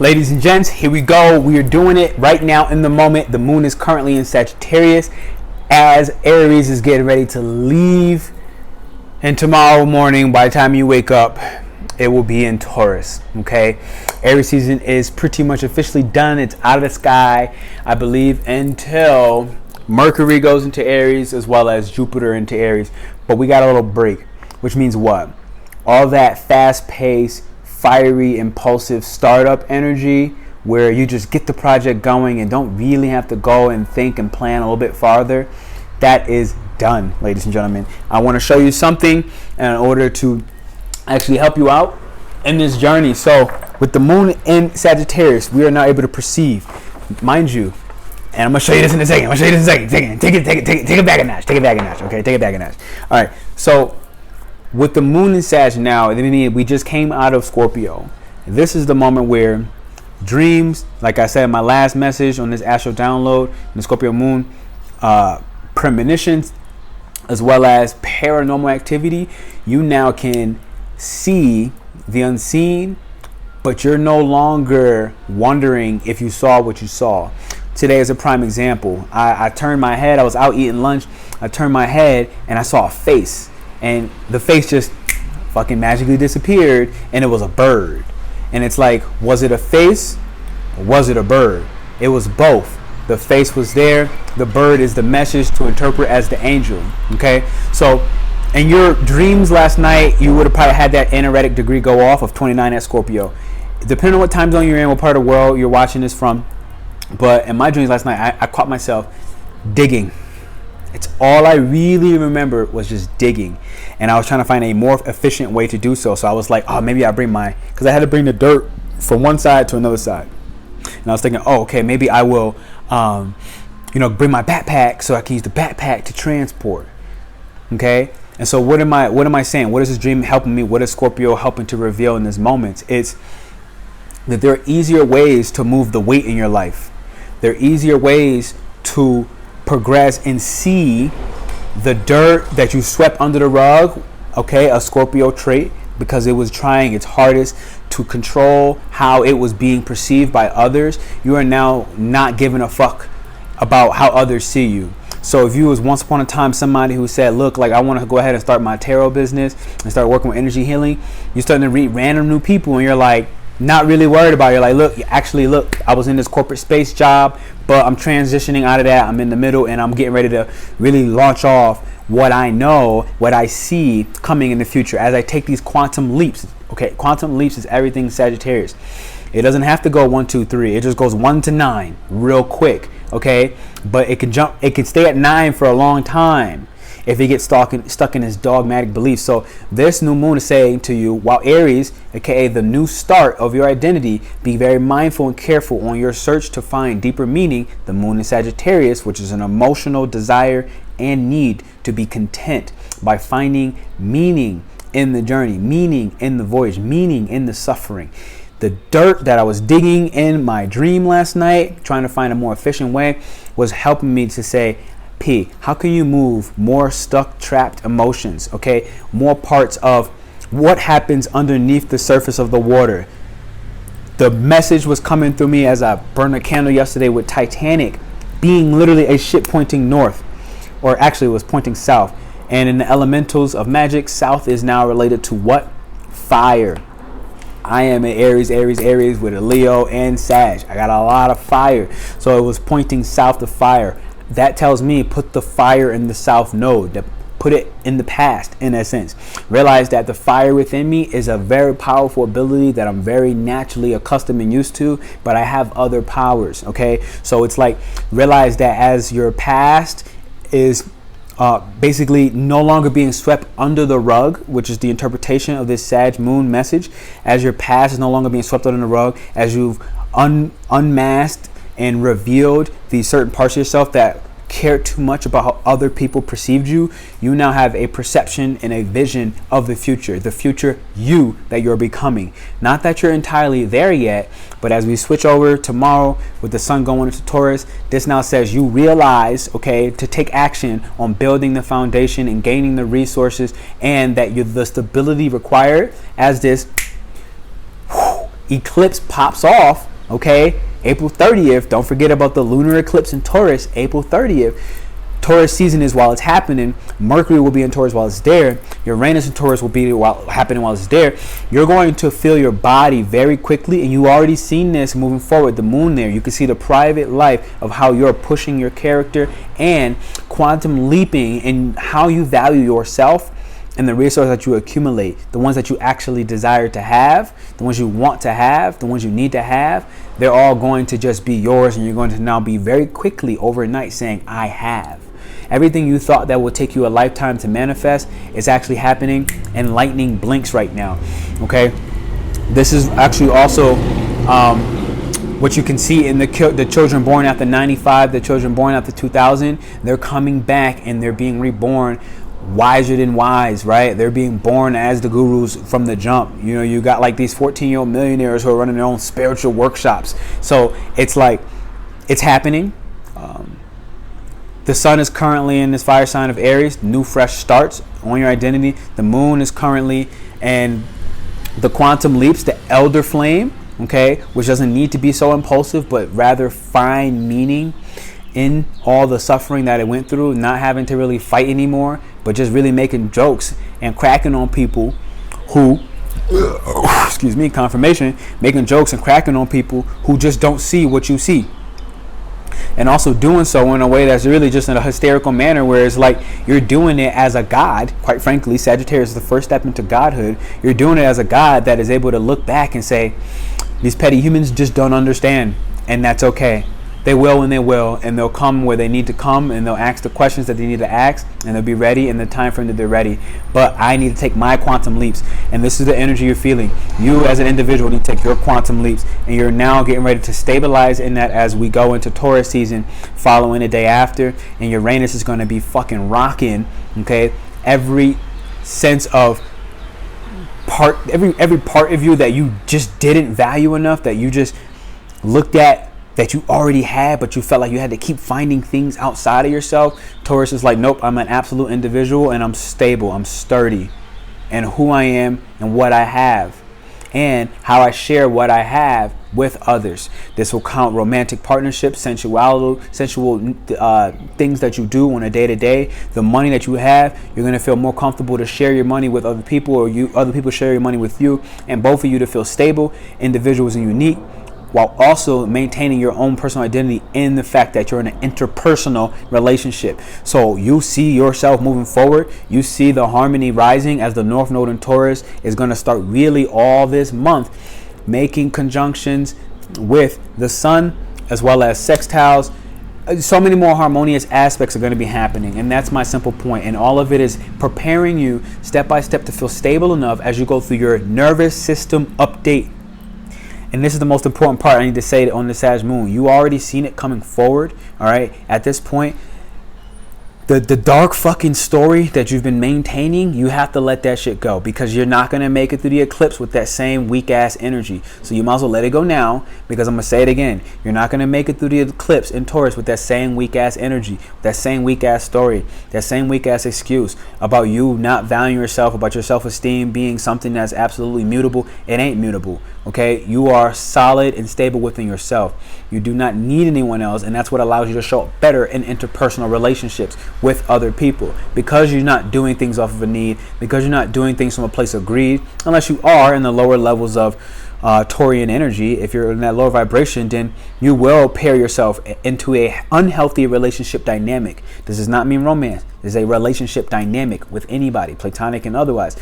Ladies and gents, here we go. We are doing it right now in the moment. The moon is currently in Sagittarius as Aries is getting ready to leave. And tomorrow morning, by the time you wake up, it will be in Taurus. Okay, Aries season is pretty much officially done. It's out of the sky, I believe, until Mercury goes into Aries as well as Jupiter into Aries. But we got a little break, which means what? All that fast-paced, fiery, impulsive startup energy where you just get the project going and don't really have to go and think and plan a little bit farther, that is done, ladies and gentlemen. I want to show you something in order to actually help you out in this journey. So with the moon in Sagittarius, we are now able to perceive, mind you, and I'm gonna show you this in a second. Take it back a notch. Okay, take it back a notch. All right. So with the moon in Sag now, we just came out of Scorpio. This is the moment where dreams, like I said in my last message on this astro download, in the Scorpio moon, premonitions, as well as paranormal activity, you now can see the unseen, but you're no longer wondering if you saw what you saw. Today is a prime example. I turned my head, I was out eating lunch, I turned my head and I saw a face. And the face just fucking magically disappeared, and it was a bird. And it's like, was it a face or was it a bird? It was both. The face was there. The bird is the message to interpret as the angel. Okay? So in your dreams last night, you would have probably had that energetic degree go off of 29 at Scorpio. Depending on what time zone you're in, what part of the world you're watching this from. But in my dreams last night, I caught myself digging. It's all I really remember was just digging, and I was trying to find a more efficient way to do so. So I was like, oh, maybe I'll bring because I had to bring the dirt from one side to another side. And I was thinking, oh, okay, maybe I will, bring my backpack so I can use the backpack to transport. Okay. And so what am I saying? What is this dream helping me? What is Scorpio helping to reveal in this moment? It's that there are easier ways to move the weight in your life. There are easier ways to progress and see the dirt that you swept under the rug, okay, a Scorpio trait, because it was trying its hardest to control how it was being perceived by others. You are now not giving a fuck about how others see you. So if you was once upon a time somebody who said, look, like I want to go ahead and start my tarot business and start working with energy healing, you're starting to read random new people and you're like not really worried about it. You're like, look, I was in this corporate space job, but I'm transitioning out of that. I'm in the middle and I'm getting ready to really launch off what I know, what I see coming in the future as I take these quantum leaps. Okay, quantum leaps is everything Sagittarius. It doesn't have to go 1, 2, 3. It just goes 1 to 9 real quick. Okay, but it can stay at 9 for a long time if it gets stuck in his dogmatic beliefs. So this new moon is saying to you, while Aries, aka the new start of your identity, be very mindful and careful on your search to find deeper meaning. The moon in Sagittarius, which is an emotional desire and need to be content by finding meaning in the journey, meaning in the voyage, meaning in the suffering. The dirt that I was digging in my dream last night, trying to find a more efficient way, was helping me to say, P, how can you move more stuck, trapped emotions, okay? More parts of what happens underneath the surface of the water. The message was coming through me as I burned a candle yesterday with Titanic being literally a ship pointing north, or actually it was pointing south. And in the elementals of magic, south is now related to what? Fire. I am an Aries with a Leo and Sag. I got a lot of fire. So it was pointing south to fire. That tells me put the fire in the south node, put it in the past in essence. Realize that the fire within me is a very powerful ability that I'm very naturally accustomed and used to, but I have other powers, okay? So it's like, realize that as your past is basically no longer being swept under the rug, which is the interpretation of this Sag moon message, as your past is no longer being swept under the rug, as you've unmasked and revealed these certain parts of yourself that cared too much about how other people perceived you, you now have a perception and a vision of the future you that you're becoming. Not that you're entirely there yet, but as we switch over tomorrow with the sun going into Taurus, this now says you realize, okay, to take action on building the foundation and gaining the resources, and that the stability required as this eclipse pops off Okay, April 30th, don't forget about the lunar eclipse in Taurus, April 30th. Taurus season is while it's happening. Mercury will be in Taurus while it's there. Uranus in Taurus will be happening while it's there. You're going to feel your body very quickly, and you already seen this moving forward. The moon there, you can see the private life of how you're pushing your character and quantum leaping in how you value yourself and the resources that you accumulate, the ones that you actually desire to have, the ones you want to have, the ones you need to have. They're all going to just be yours, and you're going to now be very quickly overnight saying, I have. Everything you thought that would take you a lifetime to manifest is actually happening in lightning blinks right now. Okay, this is actually also what you can see in the children born after 95, the children born after 2000. They're coming back and they're being reborn wiser than wise, right? They're being born as the gurus from the jump. You know, you got like these 14-year-old millionaires who are running their own spiritual workshops. So it's like, it's happening. The sun is currently in this fire sign of Aries, new fresh starts on your identity. The moon is currently in the quantum leaps, the elder flame, okay, which doesn't need to be so impulsive, but rather find meaning in all the suffering that it went through, not having to really fight anymore, but just really making jokes and cracking on people who, excuse me, confirmation, making jokes and cracking on people who just don't see what you see. And also doing so in a way that's really just in a hysterical manner, where it's like you're doing it as a god. Quite frankly, Sagittarius is the first step into godhood. You're doing it as a god that is able to look back and say, these petty humans just don't understand, and that's okay. They will when they will, and they'll come where they need to come, and they'll ask the questions that they need to ask, and they'll be ready in the time frame that they're ready. But I need to take my quantum leaps, and this is the energy you're feeling. You as an individual need to take your quantum leaps, and you're now getting ready to stabilize in that as we go into Taurus season following the day after, and Uranus is going to be fucking rocking, okay? Every sense of every part of you that you just didn't value enough, that you just looked at, that you already had, but you felt like you had to keep finding things outside of yourself. Taurus is like, nope, I'm an absolute individual, and I'm stable, I'm sturdy, and who I am and what I have, and how I share what I have with others. This will count romantic partnerships, sensual things that you do on a day-to-day. The money that you have, you're going to feel more comfortable to share your money with other people, or other people share your money with you, and both of you to feel stable, individuals and unique, while also maintaining your own personal identity in the fact that you're in an interpersonal relationship. So you see yourself moving forward. You see the harmony rising as the North Node in Taurus is going to start really all this month making conjunctions with the sun, as well as sextiles. So many more harmonious aspects are going to be happening, and that's my simple point. And all of it is preparing you step by step to feel stable enough as you go through your nervous system update. And this is the most important part I need to say on the Sag Moon. You already seen it coming forward, all right? At this point, the dark fucking story that you've been maintaining, you have to let that shit go, because you're not going to make it through the eclipse with that same weak-ass energy. So you might as well let it go now, because I'm going to say it again. You're not going to make it through the eclipse in Taurus with that same weak-ass energy, that same weak-ass story, that same weak-ass excuse about you not valuing yourself, about your self-esteem being something that's absolutely mutable. It ain't mutable, okay? You are solid and stable within yourself. You do not need anyone else, and that's what allows you to show up better in interpersonal relationships with other people, because you're not doing things off of a need, because you're not doing things from a place of greed, unless you are in the lower levels of Taurian energy. If you're in that lower vibration, then you will pair yourself into a unhealthy relationship dynamic. This does not mean romance. This is a relationship dynamic with anybody, platonic and otherwise.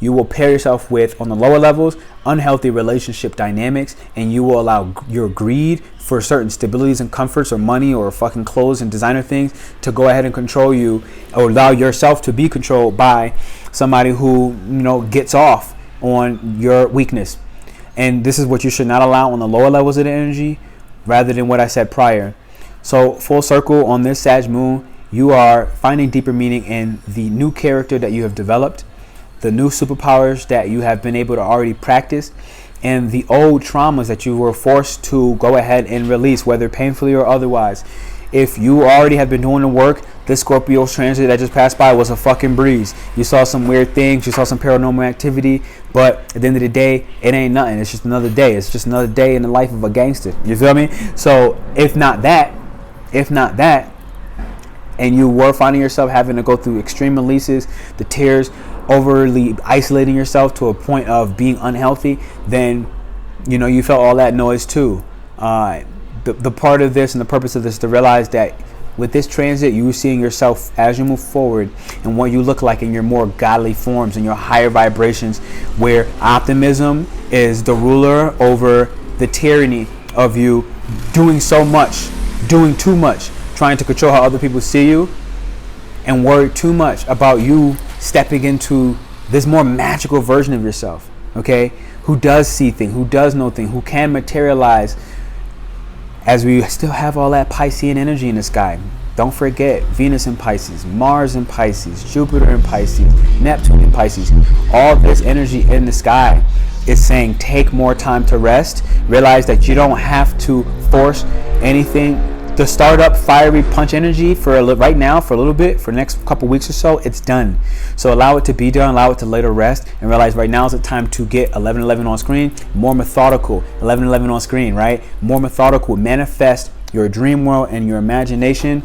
You will pair yourself with, on the lower levels, unhealthy relationship dynamics, and you will allow your greed for certain stabilities and comforts, or money, or fucking clothes and designer things, to go ahead and control you, or allow yourself to be controlled by somebody who, you know, gets off on your weakness. And this is what you should not allow on the lower levels of the energy, rather than what I said prior. So full circle on this Sag Moon, you are finding deeper meaning in the new character that you have developed, the new superpowers that you have been able to already practice, and the old traumas that you were forced to go ahead and release, whether painfully or otherwise. If you already have been doing the work, this Scorpio transit that just passed by was a fucking breeze. You saw some weird things, you saw some paranormal activity, but at the end of the day, it ain't nothing. It's just another day. It's just another day in the life of a gangster. You feel me? So if not that, and you were finding yourself having to go through extreme releases, the tears, overly isolating yourself to a point of being unhealthy, then you felt all that noise too. The part of this and the purpose of this is to realize that with this transit, you seeing yourself as you move forward and what you look like in your more godly forms and your higher vibrations, where optimism is the ruler over the tyranny of you doing so much, doing too much, trying to control how other people see you, and worry too much about you stepping into this more magical version of yourself, okay? Who does see things, who does know things, who can materialize, as we still have all that Piscean energy in the sky. Don't forget Venus in Pisces, Mars in Pisces, Jupiter in Pisces, Neptune in Pisces. All this energy in the sky is saying take more time to rest. Realize that you don't have to force anything. The startup fiery punch energy right now, for a little bit, for the next couple weeks or so, it's done. So allow it to be done, allow it to later rest, and realize right now is the time to get 1111 on screen, more methodical. 1111 on screen, right? More methodical. Manifest your dream world and your imagination,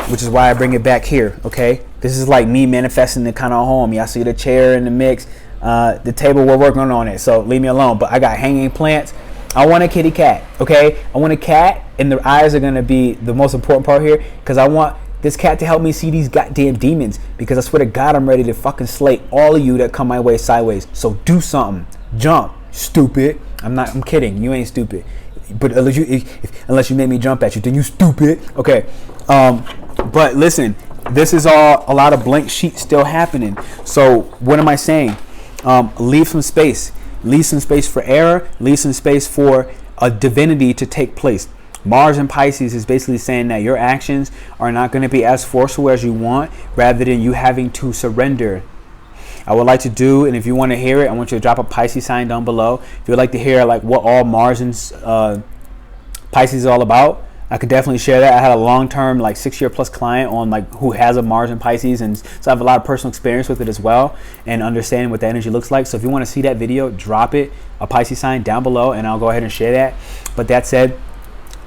which is why I bring it back here, okay? This is like me manifesting the kind of home. Y'all see the chair in the mix, the table, we're working on it, so leave me alone. But I got hanging plants. I want a kitty cat, okay? I want a cat, and the eyes are going to be the most important part here, because I want this cat to help me see these goddamn demons, because I swear to God, I'm ready to fucking slay all of you that come my way sideways. So do something. Jump, stupid. I'm kidding. You ain't stupid. But unless you make me jump at you, then you stupid. Okay. But listen, this is all a lot of blank sheets still happening. So what am I saying? Leave some space. Leave some space for error. Leave some space for a divinity to take place. Mars in Pisces is basically saying that your actions are not going to be as forceful as you want, rather than you having to surrender. I would like to do, and if you want to hear it, I want you to drop a Pisces sign down below. If you would like to hear like what all Mars and Pisces is all about, I could definitely share that. I had a long-term, like 6-year plus client on like who has a Mars and Pisces, and so I have a lot of personal experience with it as well, and understanding what the energy looks like. So if you want to see that video, drop it, a Pisces sign down below, and I'll go ahead and share that. But that said,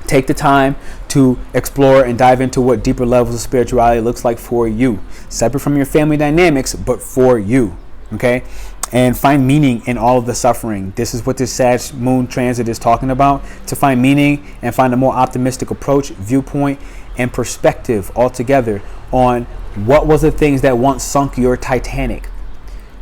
take the time to explore and dive into what deeper levels of spirituality looks like for you, separate from your family dynamics, but for you, okay? And find meaning in all of the suffering. This is what this Sag Moon transit is talking about, to find meaning and find a more optimistic approach, viewpoint, and perspective altogether on what was the things that once sunk your Titanic.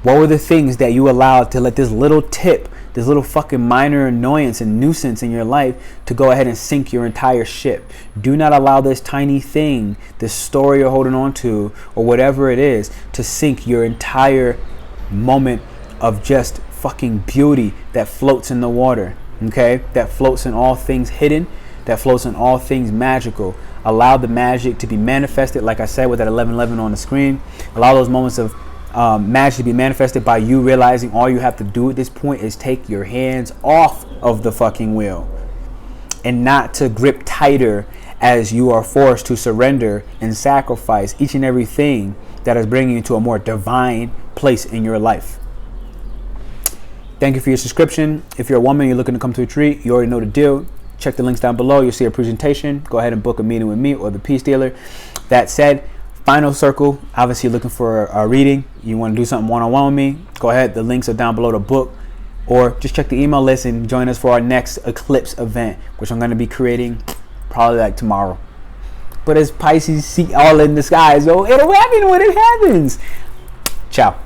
What were the things that you allowed to let this little tip, this little fucking minor annoyance and nuisance in your life to go ahead and sink your entire ship. Do not allow this tiny thing, this story you're holding on to, or whatever it is, to sink your entire moment of just fucking beauty that floats in the water, okay? That floats in all things hidden, that floats in all things magical. Allow the magic to be manifested, like I said, with that 1111 on the screen. Allow those moments of magic to be manifested by you realizing all you have to do at this point is take your hands off of the fucking wheel, and not to grip tighter as you are forced to surrender and sacrifice each and everything that is bringing you to a more divine place in your life. Thank you for your subscription. If you're a woman, you're looking to come to a retreat, you already know the deal. Check the links down below. You'll see a presentation. Go ahead and book a meeting with me or the Peace Dealer. That said, final circle, obviously you're looking for a reading. You want to do something one-on-one with me, go ahead. The links are down below to book, or just check the email list and join us for our next Eclipse event, which I'm going to be creating probably like tomorrow. But it's Pisces all in the sky, so it'll happen when it happens. Ciao.